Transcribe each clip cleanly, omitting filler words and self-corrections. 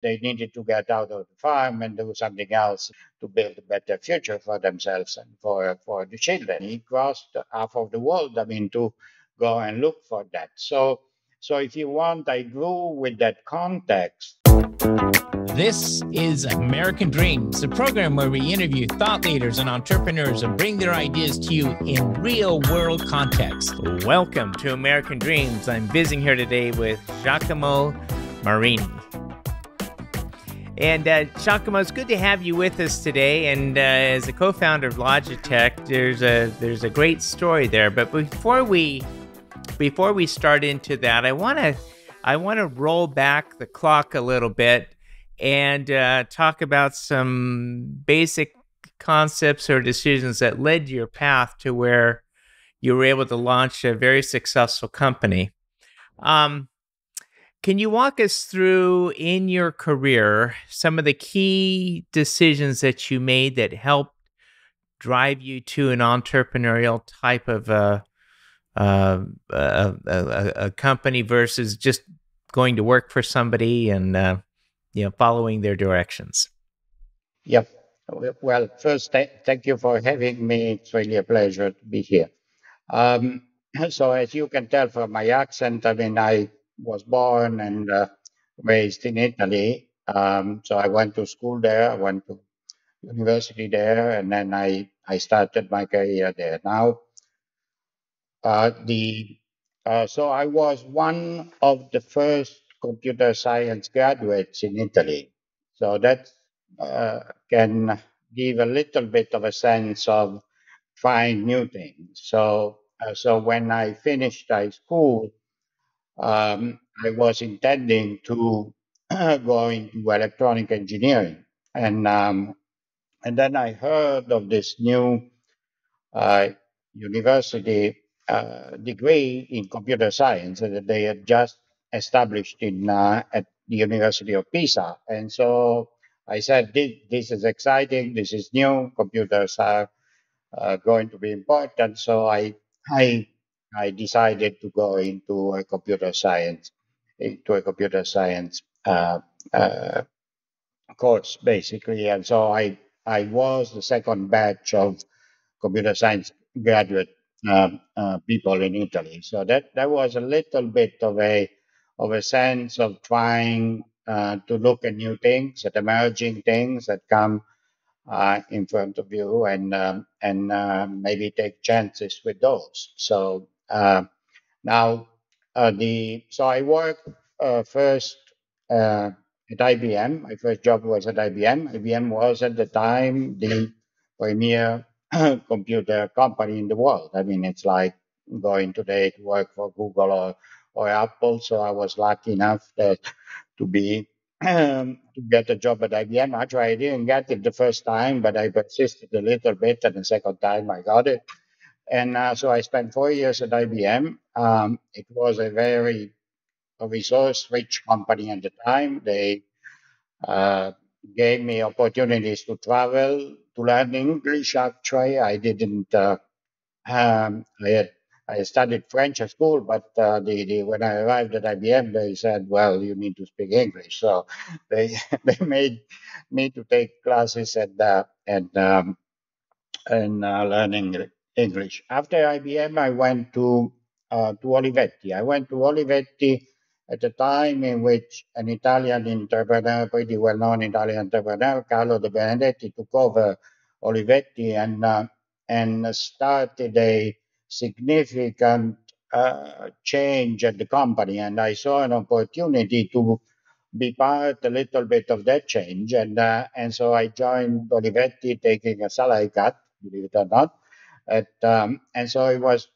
they needed to get out of the farm and do something else to build a better future for themselves and for the children. He crossed half of the world, I mean, to go and look for that. So if you want, I grew with that context. This is American Dreams, the program where we interview thought leaders and entrepreneurs and bring their ideas to you in real world context. Welcome to American Dreams. I'm visiting here today with Giacomo Marini. And Giacomo, it's good to have you with us today. And as a co-founder of Logitech, there's a great story there. But before we start into that, I want to roll back the clock a little bit and talk about some basic concepts or decisions that led your path to where you were able to launch a very successful company. Can you walk us through in your career some of the key decisions that you made that helped drive you to an entrepreneurial type of a company versus just going to work for somebody and following their directions? Yep. Well, first, thank you for having me. It's really a pleasure to be here. Um, so, as you can tell from my accent, I mean, I was born and raised in Italy. So I went to school there, I went to university there, and then I started my career there. Now, the so I was one of the first computer science graduates in Italy. So that can give a little bit of a sense of trying new things. So when I finished high school, I was intending to go into electronic engineering, and then I heard of this new uh, university degree in computer science that they had just established in at the University of Pisa. And so I said, this is exciting. This is new. Computers are going to be important. So I, I decided to go into a computer science uh, course, basically. And so I was the second batch of computer science graduate people in Italy. So that was a little bit of a sense of trying to look at new things, at emerging things that come in front of you, and maybe take chances with those. So now the so I worked first at IBM. My first job was at IBM. IBM was at the time the premier computer company in the world. I mean, it's like going today to work for Google or Apple. So I was lucky enough to be to get a job at IBM. Actually, I didn't get it the first time, but I persisted a little bit, and the second time I got it. And so I spent 4 years at IBM. It was a very resource-rich company at the time. They uh, gave me opportunities to travel, to learn English. Actually, I didn't. I studied French at school, but when I arrived at IBM, they said, "Well, you need to speak English." So they they made me to take classes and learning English. After IBM, I went to Olivetti. I went to Olivetti at a time in which an Italian entrepreneur, pretty well-known Italian entrepreneur, Carlo De Benedetti, took over Olivetti and started a significant change at the company. And I saw an opportunity to be part a little bit of that change. And so I joined Olivetti taking a salary cut, believe it or not. And so it was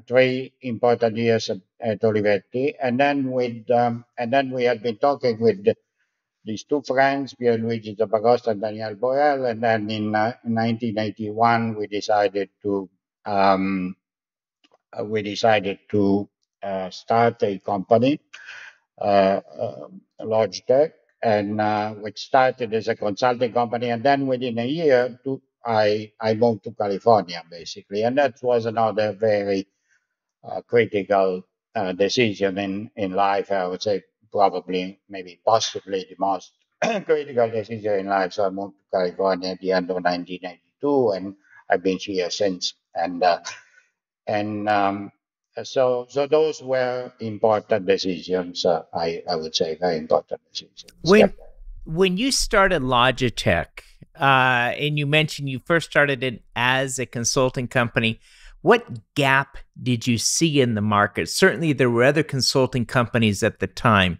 3 important years at Olivetti. And then we had been talking with these two friends, Pierluigi Zappacosta and Daniel Borel. And then in 1981, we decided to start a company, Logitech, and which started as a consulting company. And then within a year, I moved to California, basically. And that was another very critical decision in life. I would say probably, maybe possibly the most critical decision in life. So I moved to California at the end of 1992, and I've been here since. And so those were important decisions. I would say very important decisions. When Yep. when you started Logitech, and you mentioned you first started it as a consulting company, what gap did you see in the market? Certainly, there were other consulting companies at the time.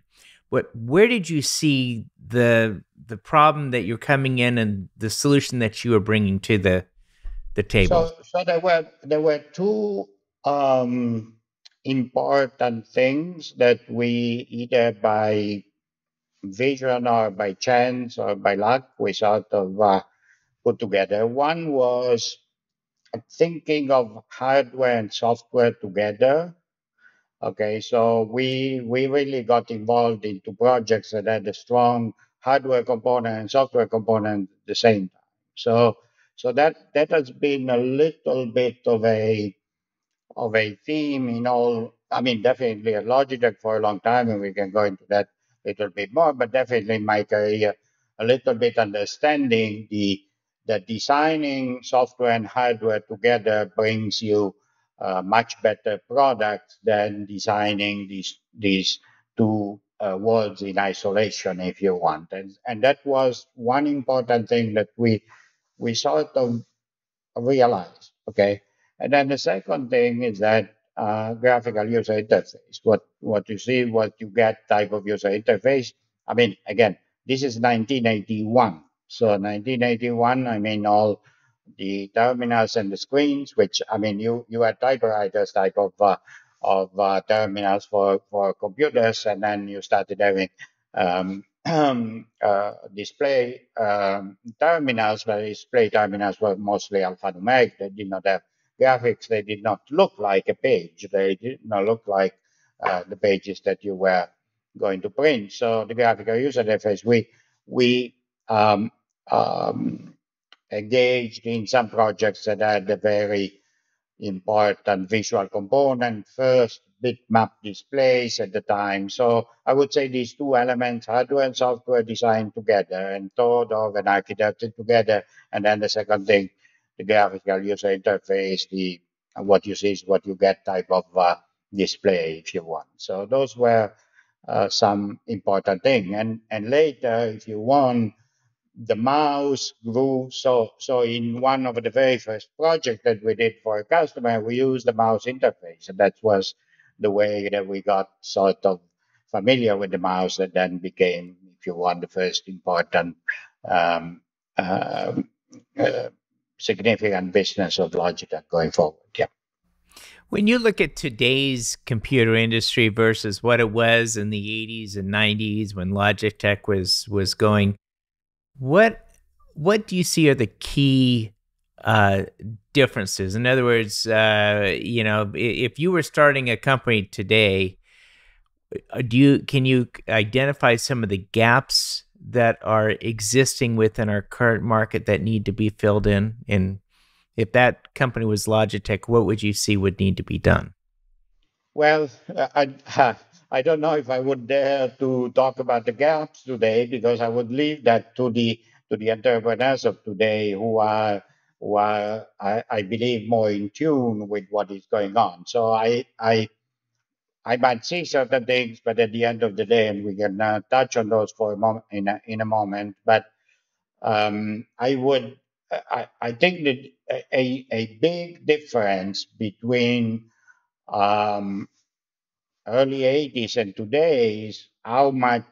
Where did you see the problem that you're coming in and the solution that you were bringing to the table? So there were two important things that we either by vision or by chance or by luck we sort of put together. One was thinking of hardware and software together. Okay, so we really got involved into projects that had a strong hardware component and software component at the same time. So that has been a little bit of a theme in all. I mean, definitely at Logitech for a long time, and we can go into that a little bit more. But definitely in my career, a little bit understanding the designing software and hardware together brings you much better products than designing these two worlds in isolation, if you want. And that was one important thing that we sort of realize. Okay, and then the second thing is that graphical user interface. What you see, what you get type of user interface. I mean, again, this is 1981. So 1981. I mean, all the terminals and the screens, which I mean, you had typewriters type of terminals for computers, and then you started having display terminals, but display terminals were mostly alphanumeric. They did not have graphics. They did not look like a page. They did not look like the pages that you were going to print. So the graphical user interface, we um, um, engaged in some projects that had a very important visual component first, bitmap displays at the time. So I would say these two elements, hardware and software, designed together and thought of and architected together. And then the second thing, the graphical user interface, the what you see is what you get type of display, if you want. So those were some important thing. And later, if you want, the mouse grew. So in one of the very first projects that we did for a customer, we used the mouse interface, and that was the way that we got sort of familiar with the mouse. That then became, if you want, the first important um, um, uh, significant business of Logitech going forward. Yeah. When you look at today's computer industry versus what it was in the 80s and 90s when Logitech was going, what what do you see are the key uh, differences? In other words, if you were starting a company today, do you can you identify some of the gaps that are existing within our current market that need to be filled in? And if that company was Logitech, what would you see would need to be done? Well, I don't know if I would dare to talk about the gaps today because I would leave that to the entrepreneurs of today who are I believe more in tune with what is going on. So I might see certain things, but at the end of the day, and we can touch on those for a moment in a moment. But I think that a big difference between um, early 80s and today is how much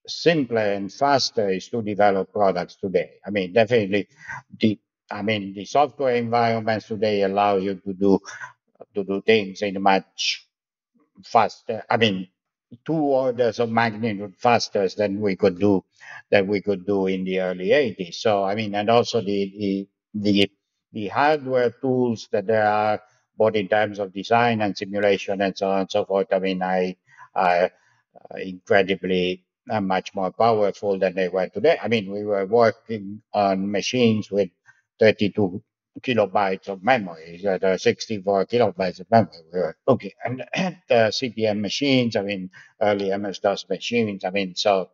simpler and faster is to develop products today. I mean, definitely the the software environments today allow you to do things in a much faster. I mean, two orders of magnitude faster than we could do in the early 80s. So I mean, and also the the hardware tools that there are both in terms of design and simulation and so on and so forth. I mean, I incredibly much more powerful than they were today. I mean, we were working on machines with 32 kilobytes of memory, that are 64 kilobytes of memory. We were looking at CPM machines. I mean, early MS-DOS machines. I mean, so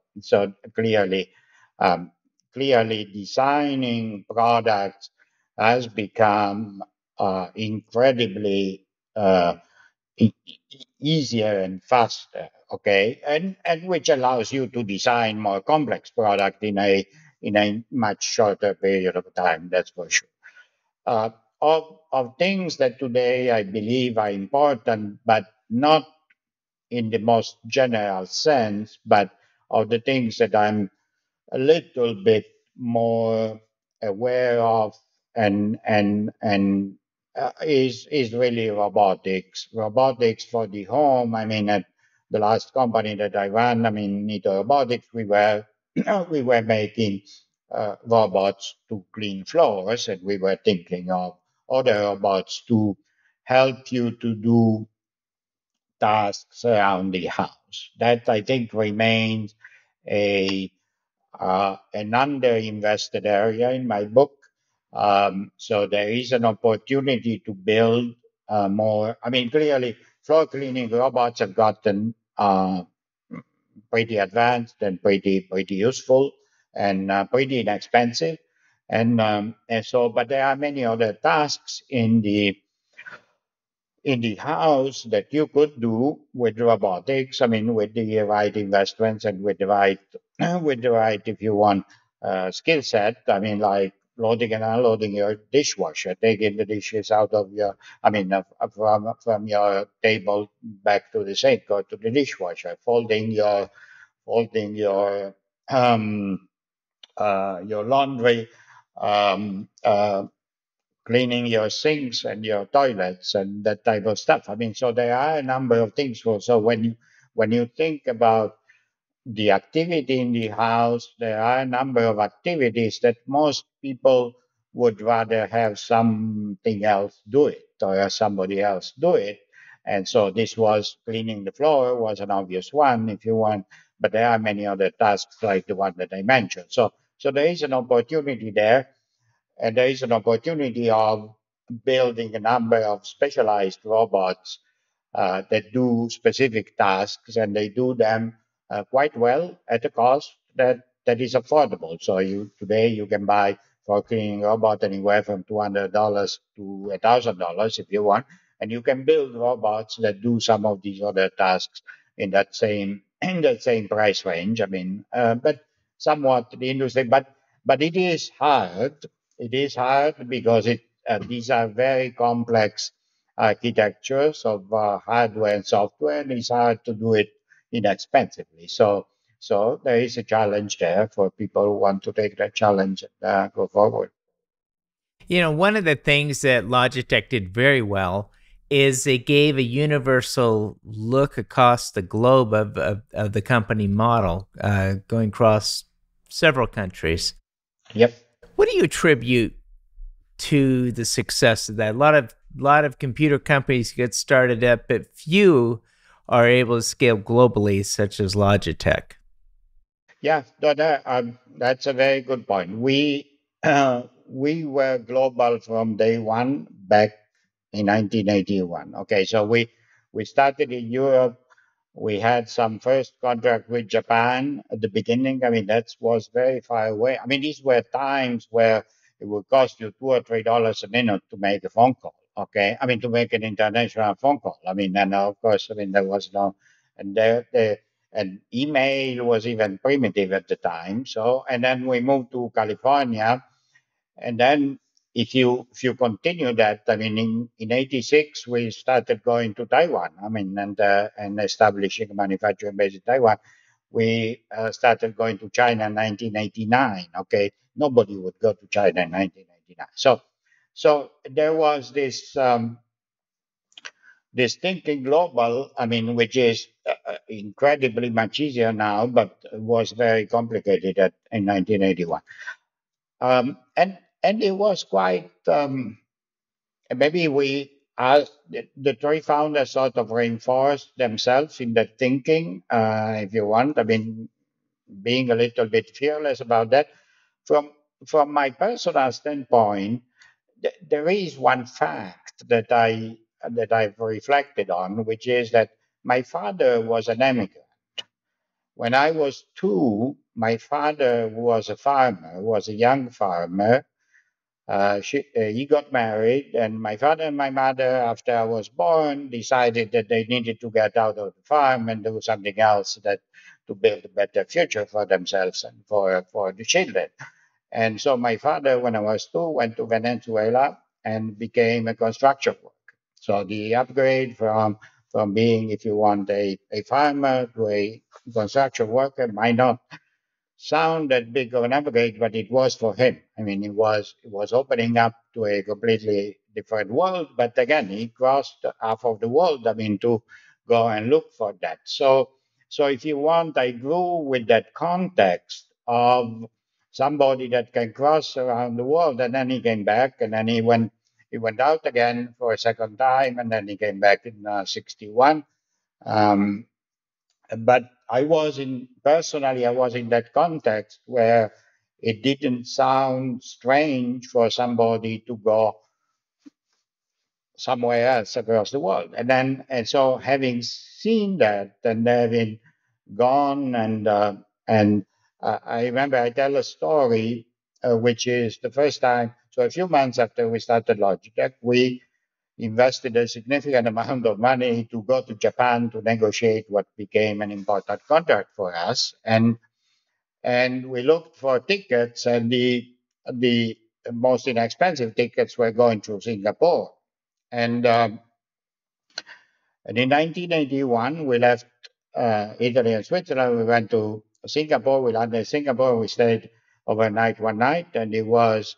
clearly. Um, Clearly, designing products has become incredibly uh, easier and faster. Okay, and which allows you to design more complex product in a much shorter period of time. That's for sure. Uh, of things that today I believe are important, but not in the most general sense, but of the things that I'm a little bit more aware of and is really robotics. Robotics for the home. I mean, at the last company that I ran, I mean, Nito Robotics, we were we were making robots to clean floors, and we were thinking of other robots to help you to do tasks around the house. That I think remains a an underinvested area in my book. So there is an opportunity to build more. I mean, clearly, floor cleaning robots have gotten pretty advanced and pretty useful and pretty inexpensive. And so, but there are many other tasks in the house that you could do with robotics. I mean, with the right investments and with the right, with the right, if you want, skill set. I mean, like loading and unloading your dishwasher, taking the dishes out of your, I mean, from your table back to the sink or to the dishwasher, folding your laundry. Um, uh, Cleaning your sinks and your toilets and that type of stuff. I mean, so there are a number of things. So when you think about the activity in the house, there are a number of activities that most people would rather have something else do it or have somebody else do it. And so this was cleaning the floor was an obvious one if you want, but there are many other tasks like the one that I mentioned. So there is an opportunity there and there is an opportunity of building a number of specialized robots that do specific tasks, and they do them quite well at a cost that is affordable. So you today you can buy for a cleaning robot anywhere from $200 to $1,000 if you want, and you can build robots that do some of these other tasks in that same in that same price range. I mean, but somewhat the industry, but it is hard. It is hard because these are very complex architectures of hardware and software, and it's hard to do it inexpensively. So there is a challenge there for people who want to take that challenge and go forward. You know, one of the things that Logitech did very well is they gave a universal look across the globe of the company model, going across several countries. Yep. What do you attribute to the success of that? A lot of computer companies get started up, but few are able to scale globally, such as Logitech. Yeah, that's a very good point. We were global from day one back in 1981. Okay, so we started in Europe. We had some first contract with Japan at the beginning. I mean, that was very far away. I mean, these were times where it would cost you $2 or $3 a minute to make a phone call. Okay, I mean to make an international phone call. I mean, and of course, I mean there was no, and there and email was even primitive at the time. So, and then we moved to California, and then if you continue that, I mean, in '86 we started going to Taiwan. I mean, and establishing a manufacturing base in Taiwan. We started going to China in 1989. Okay, nobody would go to China in 1989. So there was this thinking global, I mean, which is incredibly much easier now, but was very complicated in 1981. And it was quite, maybe we, as the three founders sort of reinforced themselves in that thinking, if you want. I mean, being a little bit fearless about that. From, from my personal standpoint, there is one fact that I've reflected on, which is that my father was an immigrant. When I was two, my father was a farmer, was a young farmer. He got married, and my father and my mother, after I was born, decided that they needed to get out of the farm and do something else that to build a better future for themselves and for the children. And so my father, when I was two, went to Venezuela and became a construction worker. So the upgrade from being, if you want, a farmer to a construction worker might not sound that big of an upgrade, but it was for him. I mean, it was opening up to a completely different world. But again, he crossed half of the world. I mean, to go and look for that. So if you want, I grew with that context of somebody that can cross around the world, and then he came back, and then he went out again for a second time, and then he came back in '61. Um, but I was in that context where it didn't sound strange for somebody to go somewhere else across the world. And so having seen that and having gone and I remember I tell a story, which is the first time. So a few months after we started Logitech, we invested a significant amount of money to go to Japan to negotiate what became an important contract for us. And we looked for tickets, and the most inexpensive tickets were going to Singapore. And and in 1981, we left Italy and Switzerland. We went to Singapore. We landed in Singapore. We stayed overnight one night, and it was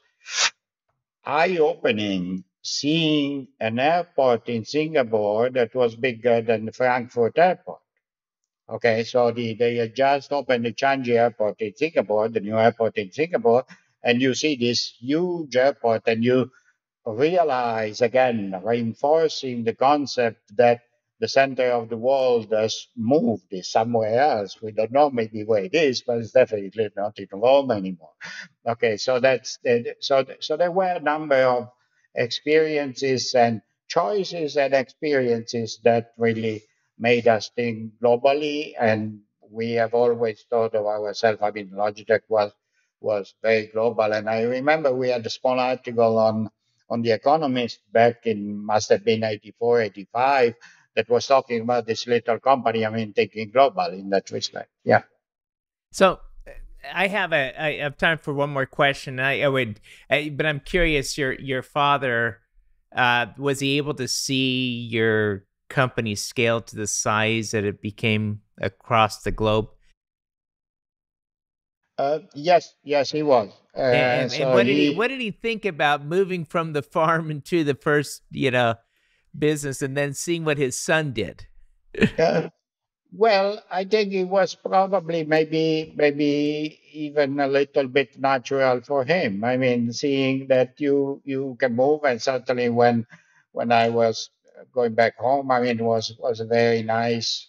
eye-opening seeing an airport in Singapore that was bigger than the Frankfurt airport. Okay, so they had just opened the Changi airport in Singapore, the new airport in Singapore, and you see this huge airport, and you realize again, reinforcing the concept that the center of the world has moved is somewhere else. We don't know maybe where it is, but it's definitely not in Rome anymore. Okay, so so there were a number of experiences and choices and experiences that really made us think globally, and we have always thought of ourselves. I mean, Logitech was very global, and I remember we had a small article on The Economist back in must have been 84, 85, that was talking about this little company. I mean, thinking global in that respect. Yeah. So I have time for one more question. But I'm curious. Your father, was he able to see your company scale to the size that it became across the globe? Yes, yes, he was. And So what he, did he think about moving from the farm into the first business, and then seeing what his son did? uh, well, I think it was probably maybe even a little bit natural for him. I mean, seeing that you can move, and certainly when I was going back home, I mean, was a very nice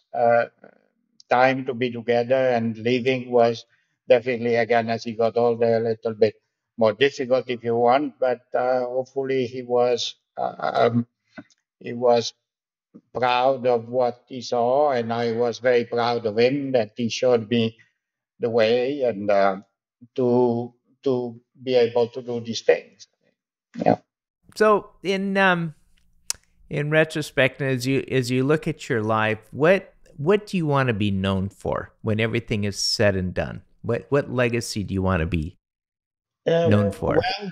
time to be together, and living was definitely, again, as he got older, a little bit more difficult, if you want. But hopefully, he was proud of what he saw, and I was very proud of him that he showed me the way, and to to be able to do these things. Yeah. So in retrospect, and as you look at your life, what do you want to be known for when everything is said and done? What legacy do you want to be known for? Well,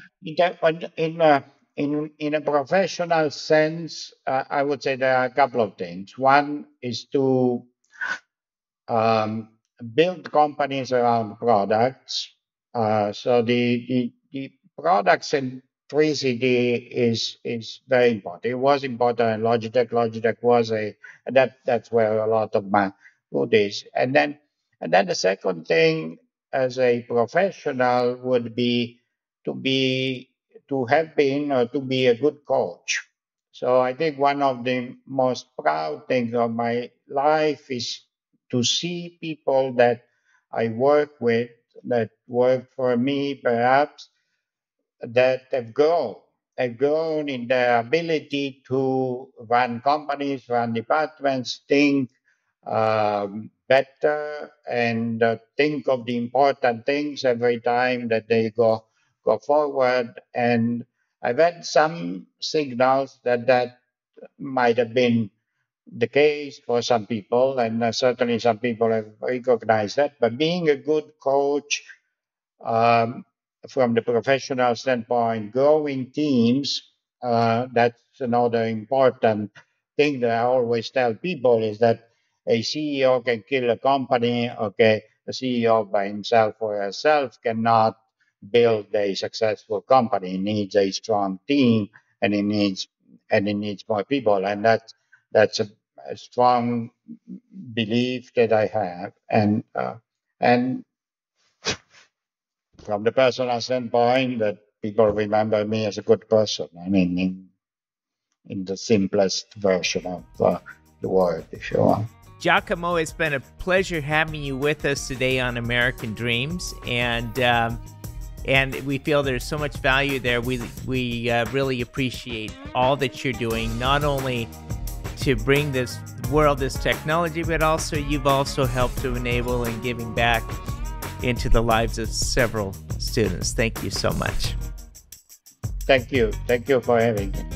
in a professional sense, I would say there are a couple of things. One is to um, build companies around products. So the product centricity is very important. It was important in Logitech. Logitech was that's where a lot of my good is. And then the second thing as a professional would be to be to have been or to be a good coach. So I think one of the most proud things of my life is to see people that I work with, that work for me, perhaps, that have grown in their ability to run companies, run departments, think, better and think of the important things every time that they go forward. And I've had some signals that that might have been the case for some people, and certainly some people have recognized that. But being a good coach, um, from the professional standpoint, growing teams, that's another important thing that I always tell people is that a CEO can kill a company. Okay, a CEO by himself or herself cannot build a successful company. He needs a strong team, and he needs more people, and that's a strong belief that I have, and from the personal standpoint, that people remember me as a good person. I mean, in the simplest version of the word, if you want. Giacomo, it's been a pleasure having you with us today on American Dreams, and we feel there's so much value there. We really appreciate all that you're doing, not only to bring this world this technology, but also you've also helped to enable and giving back into the lives of several students. Thank you so much. Thank you. Thank you for having me.